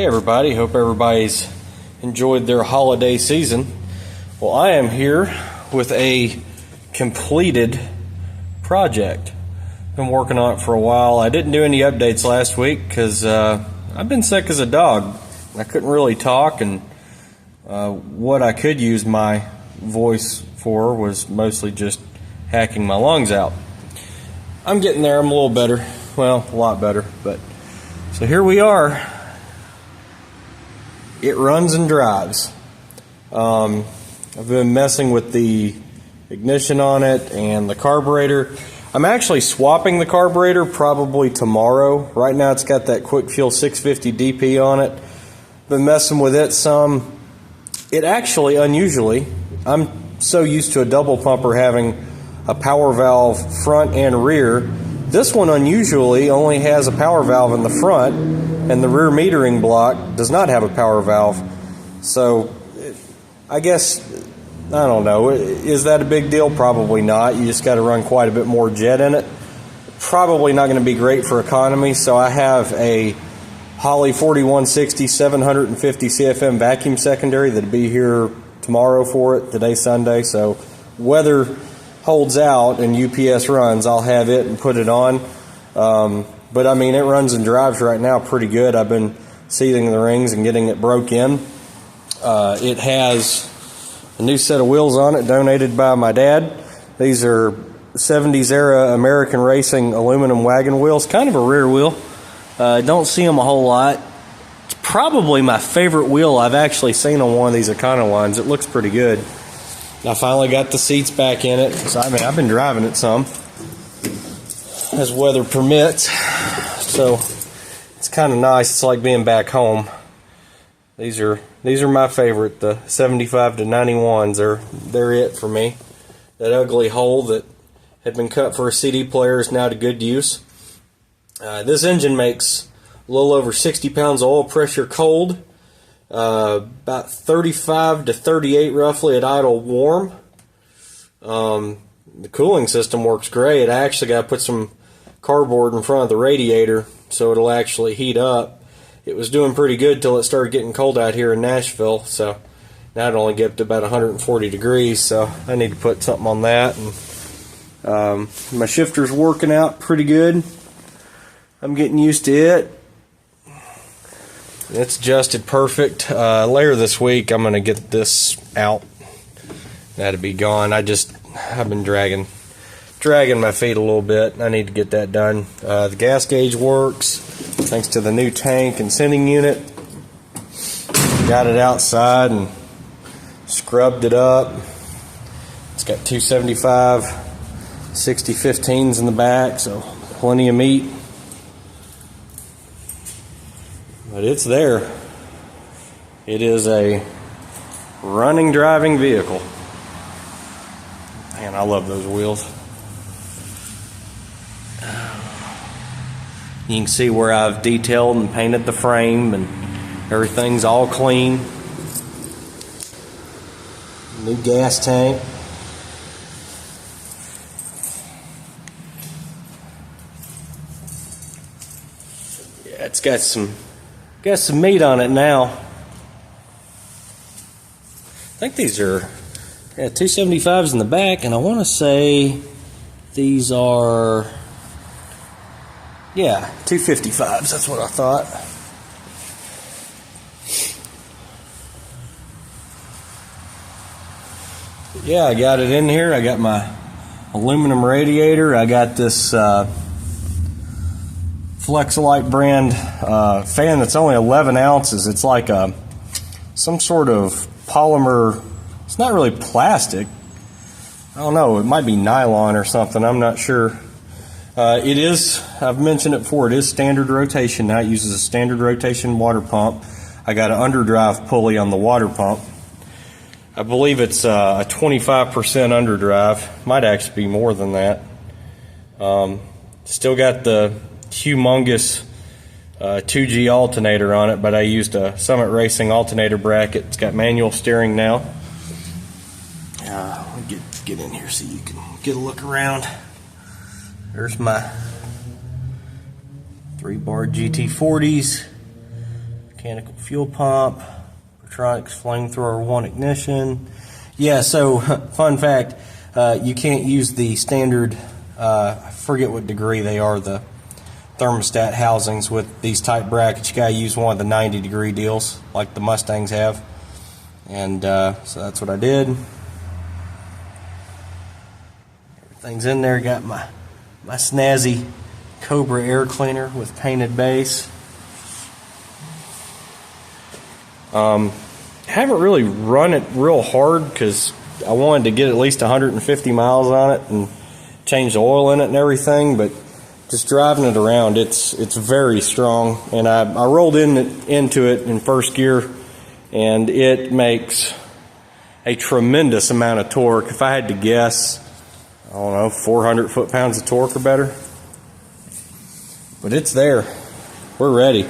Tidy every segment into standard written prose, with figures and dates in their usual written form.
Hey everybody, hope everybody's enjoyed their holiday season. Well, I am here with a completed project. Been working on it for a while. I didn't do any updates last week because I've been sick as a dog. I couldn't really talk, and what I could use my voice for was mostly just hacking my lungs out. I'm getting there. I'm a little better. Well, a lot better. But so here we are. It runs and drives. I've been messing with the ignition on it and the carburetor. I'm actually swapping the carburetor probably tomorrow. Right now it's got that quick fuel 650 DP on it. Been messing with it some. It actually, unusually, I'm so used to a double pumper having a power valve front and rear. This one unusually only has a power valve in the front, and the rear metering block does not have a power valve. So I guess, I don't know, is that a big deal? Probably not. You just got to run quite a bit more jet in it. Probably not going to be great for economy. So I have a Holley 4160 750 CFM vacuum secondary that'll be here tomorrow for it. Today's Sunday, so weather holds out and UPS runs, I'll have it and put it on. But I mean, it runs and drives right now pretty good. I've been seating the rings and getting it broke in. It has a new set of wheels on it donated by my dad. These are 70s era American Racing aluminum wagon wheels, kind of a rear wheel. Don't see them a whole lot. It's probably my favorite wheel I've actually seen on one of these Econolines. It looks pretty good. I finally got the seats back in it. So I mean, I've been driving it some as weather permits. So it's kind of nice. It's like being back home. These are my favorite. The 75 to 91s. They're it for me. That ugly hole that had been cut for a CD player is now to good use. This engine makes a little over 60 pounds of oil pressure cold. About 35 to 38 roughly at idle warm. The cooling system works great. I actually got to put some cardboard in front of the radiator so it'll actually heat up. It was doing pretty good till it started getting cold out here in Nashville, so now it only get up to about 140 degrees, so I need to put something on that. And my shifter's working out pretty good. I'm getting used to it. It's adjusted perfect. Later this week, I'm going to get this out. That'll be gone. I've been dragging my feet a little bit. I need to get that done. The gas gauge works thanks to the new tank and sending unit. Got it outside and scrubbed it up. It's got 275 60-15s in the back, so plenty of meat. But it's there. It is a running, driving vehicle. Man, I love those wheels. You can see where I've detailed and painted the frame, and everything's all clean. New gas tank. Yeah, it's got some meat on it now. I think these are 275s in the back, and I want to say these are 255s. That's what I thought. Yeah, I got it in here. I got my aluminum radiator. I got this Flexolite brand fan that's only 11 ounces. It's like some sort of polymer. It's not really plastic. I don't know. It might be nylon or something. I'm not sure. It is, I've mentioned it before, it is standard rotation now. It uses a standard rotation water pump. I got an underdrive pulley on the water pump. I believe it's a 25% underdrive. Might actually be more than that. Still got the humongous 2G alternator on it, but I used a Summit Racing alternator bracket. It's got manual steering now. Let me get in here so you can get a look around. There's my 3-bar GT40s. mechanical fuel pump, Pertronix flamethrower 1 ignition. Yeah, so fun fact, you can't use the standard, I forget what degree they are, the thermostat housings with these type brackets. You gotta use one of the 90-degree deals like the Mustangs have. And so that's what I did. Everything's in there. Got my snazzy Cobra air cleaner with painted base. Haven't really run it real hard because I wanted to get at least 150 miles on it and change the oil in it and everything, but just driving it around, it's very strong. And I rolled into it in first gear, and it makes a tremendous amount of torque. If I had to guess, I don't know, 400 foot-pounds of torque or better. But it's there. We're ready.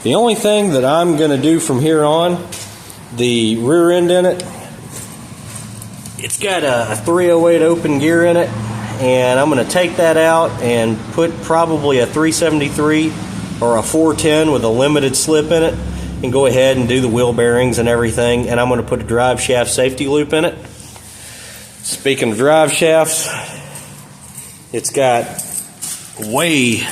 The only thing that I'm going to do from here on, the rear end in it, it's got a 308 open gear in it, and I'm going to take that out and put probably a 373 or a 410 with a limited slip in it, and go ahead and do the wheel bearings and everything. And I'm going to put a drive shaft safety loop in it. Speaking of drive shafts, it's got way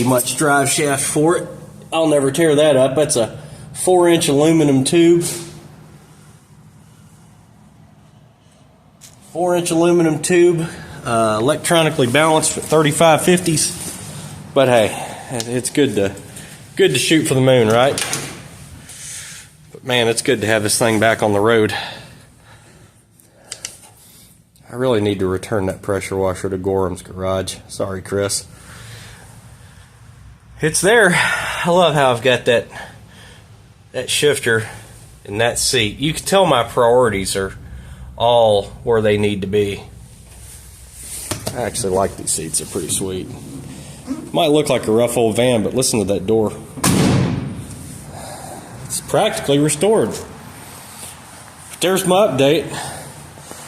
much drive shaft for it. I'll never tear that up. That's a 4-inch aluminum tube. 4-inch aluminum tube, electronically balanced at 3550s. But hey, it's good to shoot for the moon, right? But man, it's good to have this thing back on the road. I really need to return that pressure washer to Gorham's garage. Sorry, Chris. It's there. I love how I've got that shifter in that seat. You can tell my priorities are all where they need to be. I actually like these seats. They're pretty sweet. Might look like a rough old van, but listen to that door. It's practically restored. There's my update.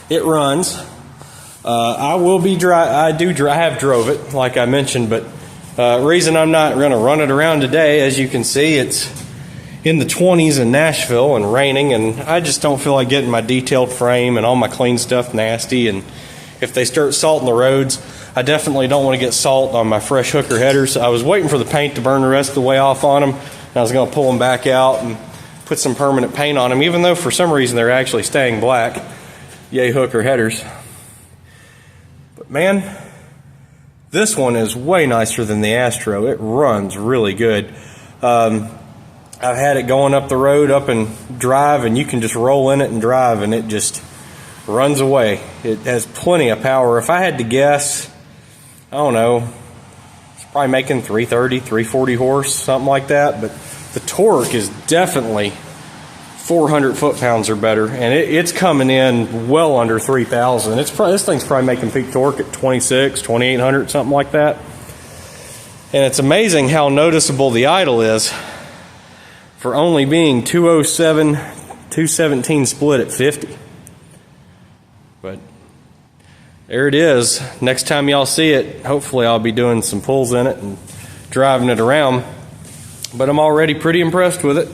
It runs. I have drove it, like I mentioned, but reason I'm not going to run it around today, as you can see, it's in the 20s in Nashville and raining, and I just don't feel like getting my detailed frame and all my clean stuff nasty. And if they start salting the roads, I definitely don't want to get salt on my fresh hooker headers. I was waiting for the paint to burn the rest of the way off on them, and I was going to pull them back out and put some permanent paint on them, even though for some reason they're actually staying black. Yay, hooker headers. But man, this one is way nicer than the Astro. It runs really good. I've had it going up the road, up and drive, and you can just roll in it and drive, and it just runs away. It has plenty of power. If I had to guess, I don't know, it's probably making 330, 340 horse, something like that. But the torque is definitely 400 foot-pounds or better, and it's coming in well under 3,000. This thing's probably making peak torque at 26, 2,800, something like that. And it's amazing how noticeable the idle is for only being 207, 217 split at 50. But there it is. Next time y'all see it, hopefully I'll be doing some pulls in it and driving it around. But I'm already pretty impressed with it.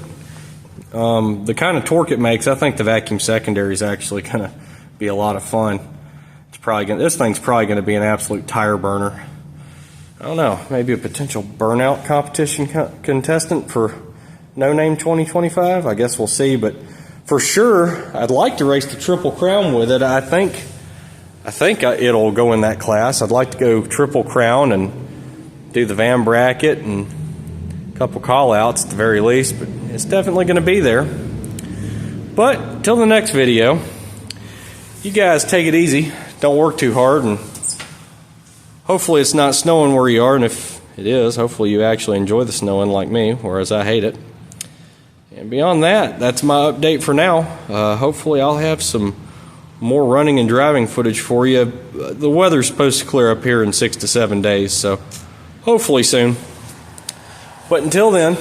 The kind of torque it makes, I think the vacuum secondary is actually going to be a lot of fun. This thing's probably going to be an absolute tire burner. I don't know, maybe a potential burnout competition contestant for No Name 2025. I guess we'll see, but for sure, I'd like to race the Triple Crown with it. I think it'll go in that class. I'd like to go Triple Crown and do the van bracket and a couple call-outs at the very least, but it's definitely going to be there. But till the next video, you guys take it easy. Don't work too hard, and hopefully it's not snowing where you are, and if it is, hopefully you actually enjoy the snowing like me, whereas I hate it. And beyond that, that's my update for now. Hopefully I'll have some more running and driving footage for you. The weather's supposed to clear up here in 6 to 7 days, so hopefully soon. But until then,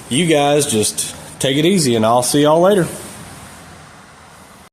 you guys just take it easy, and I'll see y'all later.